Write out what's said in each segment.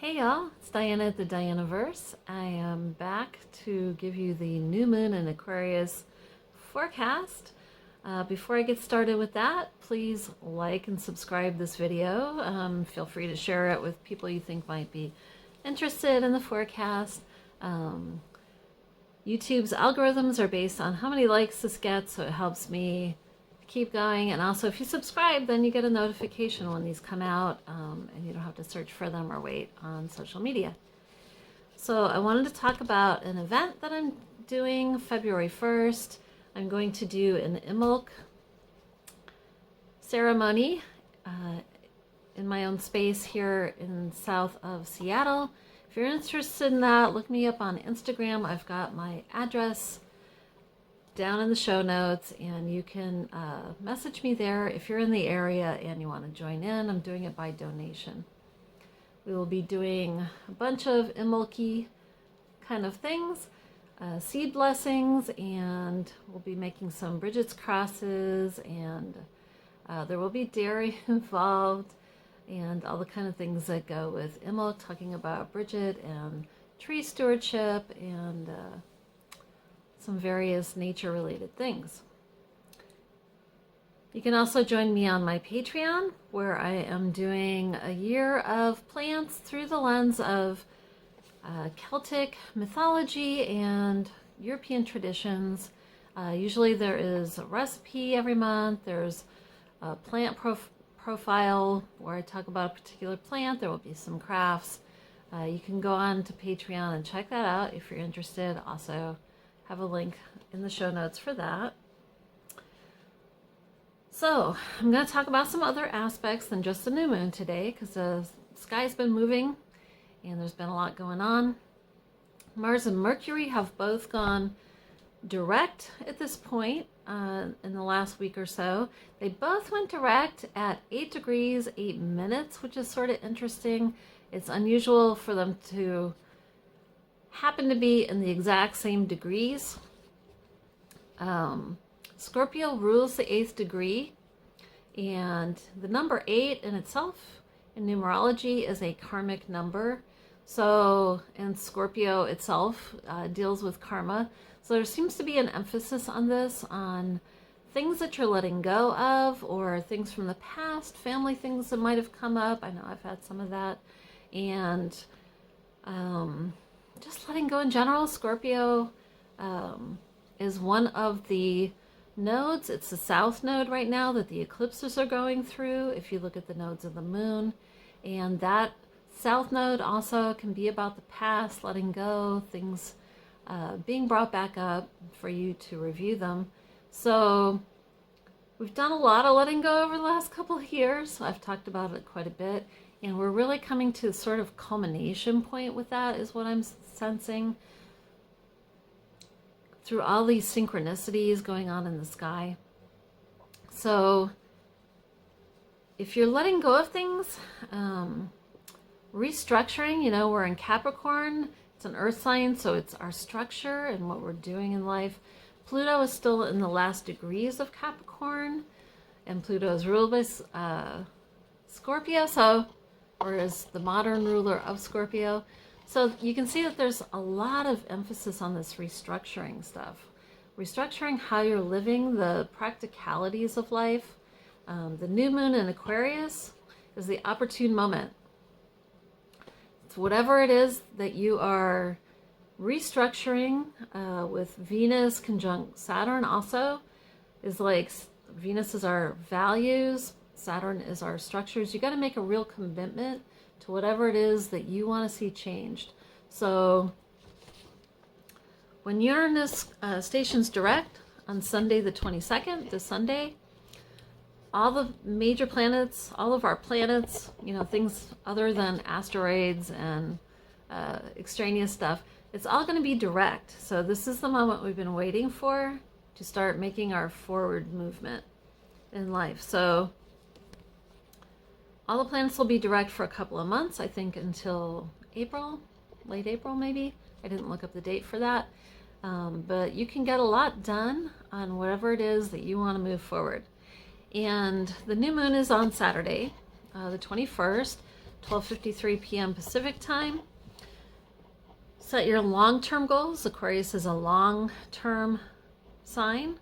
Hey y'all, it's Diana at the Dianaverse. I am back to give you the new moon in Aquarius forecast. Before I get started with that, please like and subscribe this video. Feel free to share it with people you think might be interested in the forecast. YouTube's algorithms are based on how many likes this gets, so it helps me keep going. And also, if you subscribe, then you get a notification when these come out, and you don't have to search for them or wait on social media. So I wanted to talk about an event that I'm doing February 1st. I'm going to do an Imbolc ceremony in my own space here in south of Seattle. If you're interested in that, look me up on Instagram. I've got my address down in the show notes, and you can message me there if you're in the area and you want to join in. I'm doing it by donation. We will be doing a bunch of Imbolc kind of things, seed blessings, and we'll be making some Bridget's crosses, and there will be dairy involved and all the kind of things that go with Imbolc, talking about Bridget and tree stewardship and some various nature-related things. You can also join me on my Patreon, where I am doing a year of plants through the lens of Celtic mythology and European traditions. Usually there is a recipe every month. There's a plant profile where I talk about a particular plant. There will be some crafts. You can go on to Patreon and check that out if you're interested. Also, have a link in the show notes for that. So I'm going to talk about some other aspects than just the new moon today, because the sky's been moving and there's been a lot going on. Mars and Mercury have both gone direct at this point in the last week or so. They both went direct at 8 degrees 8 minutes, which is sort of interesting. It's unusual for them to happen to be in the exact same degrees. Scorpio rules the 8th degree, and the number 8 in itself in numerology is a karmic number. So, and Scorpio itself deals with karma. So there seems to be an emphasis on this, on things that you're letting go of, or things from the past, family things that might have come up. I know I've had some of that. And just letting go in general. Scorpio is one of the nodes. It's the south node right now that the eclipses are going through, if you look at the nodes of the moon. And that south node also can be about the past, letting go, things being brought back up for you to review them. So we've done a lot of letting go over the last couple of years. I've talked about it quite a bit. And we're really coming to sort of culmination point with that, is what I'm sensing through all these synchronicities going on in the sky. So if you're letting go of things, restructuring, you know, we're in Capricorn. It's an earth sign, so it's our structure and what we're doing in life. Pluto is still in the last degrees of Capricorn, and Pluto is ruled by Scorpio, or is the modern ruler of Scorpio. So you can see that there's a lot of emphasis on this restructuring stuff. Restructuring how you're living, the practicalities of life. The new moon in Aquarius is the opportune moment. It's whatever it is that you are restructuring, with Venus conjunct Saturn also, is like Venus is our values, Saturn is our structures. You got to make a real commitment to whatever it is that you want to see changed. So when Uranus stations direct on Sunday the 22nd, this Sunday, all the major planets, all of our planets, you know, things other than asteroids and extraneous stuff, it's all going to be direct. So this is the moment we've been waiting for to start making our forward movement in life. So all the planets will be direct for a couple of months, I think until April, late April maybe. I didn't look up the date for that. But you can get a lot done on whatever it is that you want to move forward. And the new moon is on Saturday, the 21st. 12:53 p.m. Pacific time. Set your long-term goals. Aquarius is a long-term sign.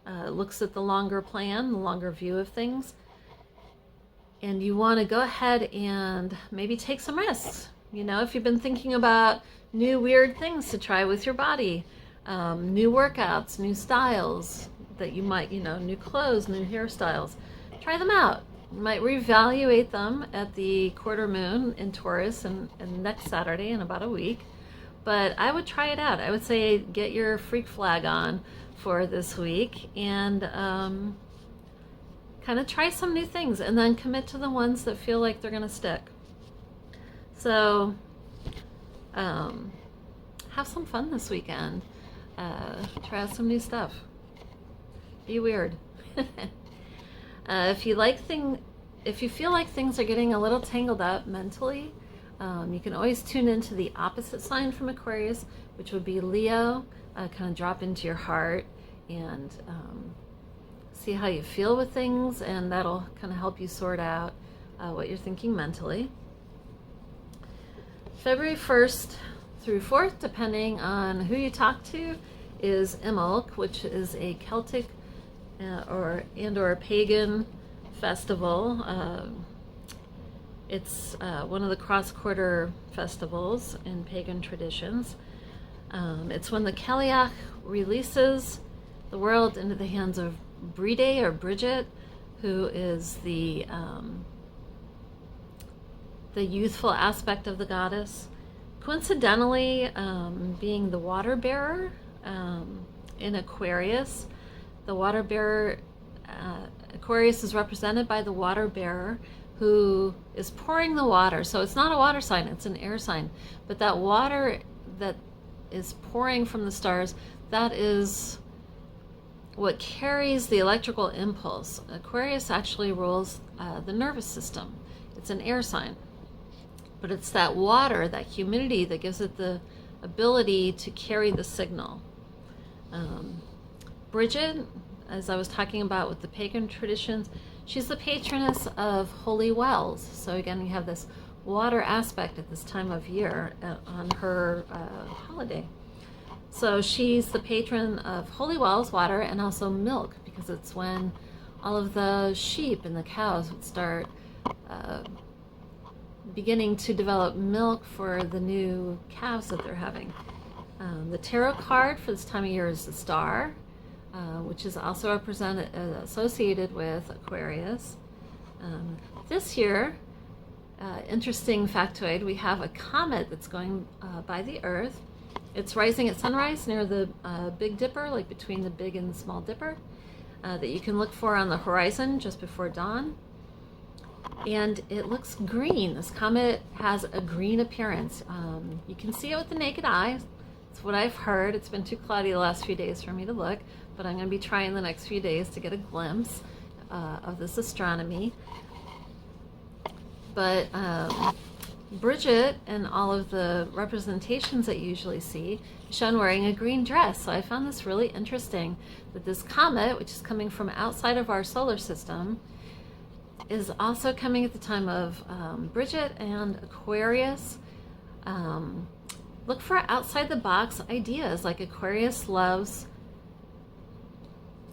It looks at the longer plan, the longer view of things. And you want to go ahead and maybe take some risks. You know, if you've been thinking about new weird things to try with your body, new workouts, new styles that you might, you know, new clothes, new hairstyles, try them out. You might reevaluate them at the quarter moon in Taurus and next Saturday in about a week. But I would try it out. I would say get your freak flag on for this week and kind of try some new things and then commit to the ones that feel like they're going to stick. So have some fun this weekend. Try out some new stuff. Be weird. If you feel like things are getting a little tangled up mentally, you can always tune into the opposite sign from Aquarius, which would be Leo. Kind of drop into your heart and see how you feel with things, and that'll kind of help you sort out what you're thinking mentally. February 1st through 4th, depending on who you talk to, is Imbolc, which is a Celtic or a pagan festival. It's one of the cross-quarter festivals in pagan traditions. It's when the Cailleach releases the world into the hands of Bride or Bridget, who is the youthful aspect of the goddess. Coincidentally, being the water bearer in Aquarius, the water bearer, Aquarius is represented by the water bearer who is pouring the water. So it's not a water sign, it's an air sign. But that water that is pouring from the stars, that is what carries the electrical impulse. Aquarius actually rules the nervous system. It's an air sign. But it's that water, that humidity, that gives it the ability to carry the signal. Bridget, as I was talking about with the pagan traditions, she's the patroness of holy wells. So again, we have this water aspect at this time of year on her holiday. So she's the patron of holy wells, water, and also milk, because it's when all of the sheep and the cows would start beginning to develop milk for the new calves that they're having. The tarot card for this time of year is the Star, which is also associated with Aquarius. This year, interesting factoid, we have a comet that's going by the Earth. It's rising at sunrise near the Big Dipper, like between the Big and the Small Dipper, that you can look for on the horizon just before dawn. And it looks green. This comet has a green appearance. You can see it with the naked eye. It's what I've heard. It's been too cloudy the last few days for me to look, but I'm going to be trying the next few days to get a glimpse of this astronomy. But Bridget and all of the representations that you usually see is shown wearing a green dress. So I found this really interesting, that this comet, which is coming from outside of our solar system, is also coming at the time of Bridget and Aquarius. Look for outside the box ideas. Like Aquarius loves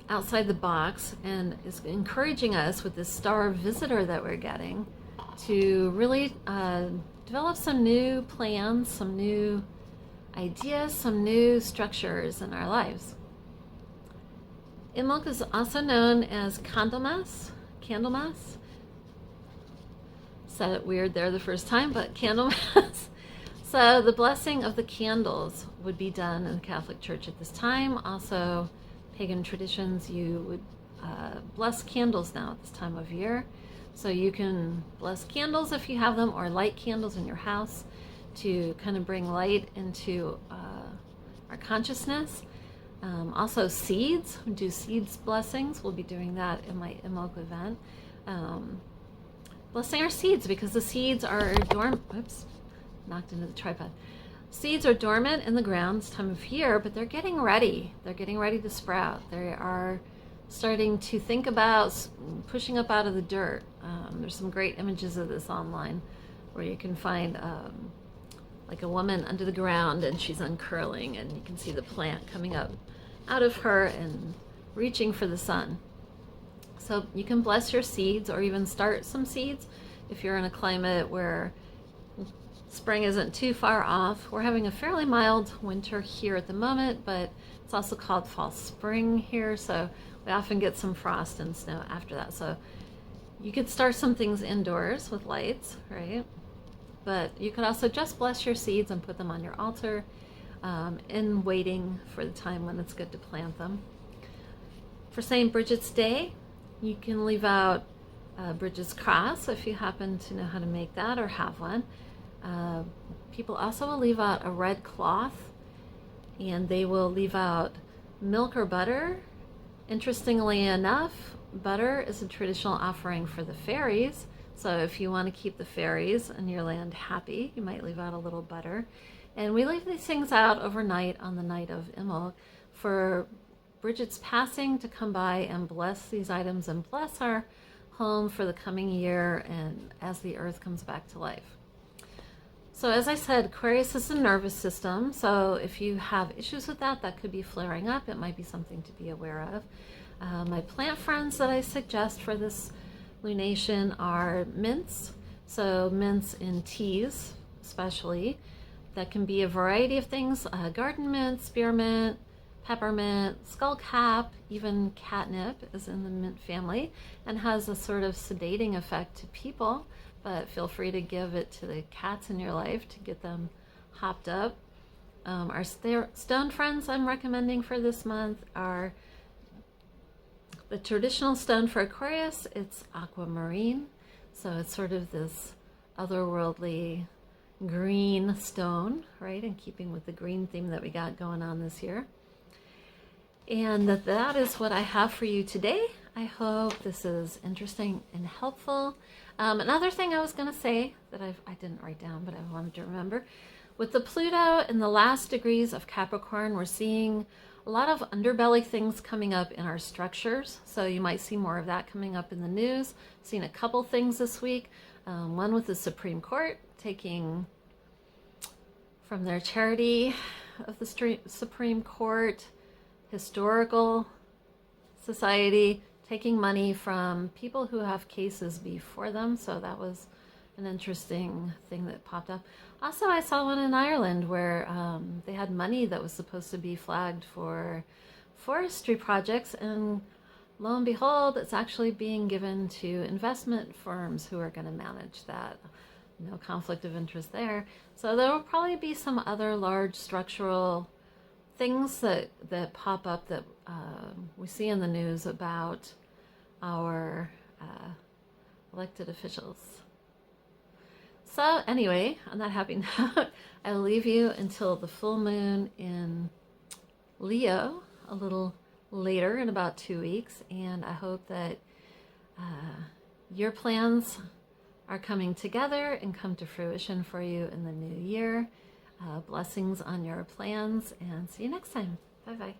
outside the box and is encouraging us with this star visitor that we're getting to really develop some new plans, some new ideas, some new structures in our lives. Imbolc is also known as Candlemas. Said it weird there the first time, but Candlemas. So the blessing of the candles would be done in the Catholic Church at this time. Also, pagan traditions, you would bless candles now at this time of year. So you can bless candles if you have them, or light candles in your house to kind of bring light into our consciousness. Also seeds, we do seeds blessings. We'll be doing that in my Imbolc event. Blessing our seeds, because the seeds are dormant. Oops, knocked into the tripod. Seeds are dormant in the ground this time of year, but they're getting ready. They're getting ready to sprout. They are starting to think about pushing up out of the dirt. There's some great images of this online where you can find like a woman under the ground and she's uncurling, and you can see the plant coming up out of her and reaching for the sun. So you can bless your seeds or even start some seeds if you're in a climate where spring isn't too far off. We're having a fairly mild winter here at the moment, but it's also called fall spring here, so we often get some frost and snow after that. So you could start some things indoors with lights, right? But you could also just bless your seeds and put them on your altar in waiting for the time when it's good to plant them. For St. Bridget's Day, you can leave out Bridget's cross if you happen to know how to make that or have one. People also will leave out a red cloth, and they will leave out milk or butter. Interestingly enough, butter is a traditional offering for the fairies. So if you want to keep the fairies in your land happy, you might leave out a little butter. And we leave these things out overnight on the night of Imbolc for Bridget's passing to come by and bless these items and bless our home for the coming year and as the earth comes back to life. So as I said, Aquarius is the nervous system. So if you have issues with that, that could be flaring up. It might be something to be aware of. My plant friends that I suggest for this lunation are mints. So mints in teas, especially. That can be a variety of things. Garden mint, spearmint, peppermint, skullcap, even catnip is in the mint family and has a sort of sedating effect to people, but feel free to give it to the cats in your life to get them hopped up. Our stone friends I'm recommending for this month are the traditional stone for Aquarius. It's aquamarine, so it's sort of this otherworldly green stone, right, in keeping with the green theme that we got going on this year. And that is what I have for you today. I hope this is interesting and helpful. Another thing I was going to say that I didn't write down, but I wanted to remember. With the Pluto in the last degrees of Capricorn, we're seeing a lot of underbelly things coming up in our structures. So you might see more of that coming up in the news. I've seen a couple things this week. One with the Supreme Court taking from their charity of the Supreme Court Historical Society, taking money from people who have cases before them. So that was an interesting thing that popped up. Also, I saw one in Ireland where they had money that was supposed to be flagged for forestry projects, and lo and behold, it's actually being given to investment firms who are going to manage that. No conflict of interest there. So there will probably be some other large structural things that pop up that we see in the news about our elected officials. So anyway, on that happy note, I will leave you until the full moon in Leo a little later in about 2 weeks, and I hope that your plans are coming together and come to fruition for you in the new year. Blessings on your plans, and see you next time. Bye-bye.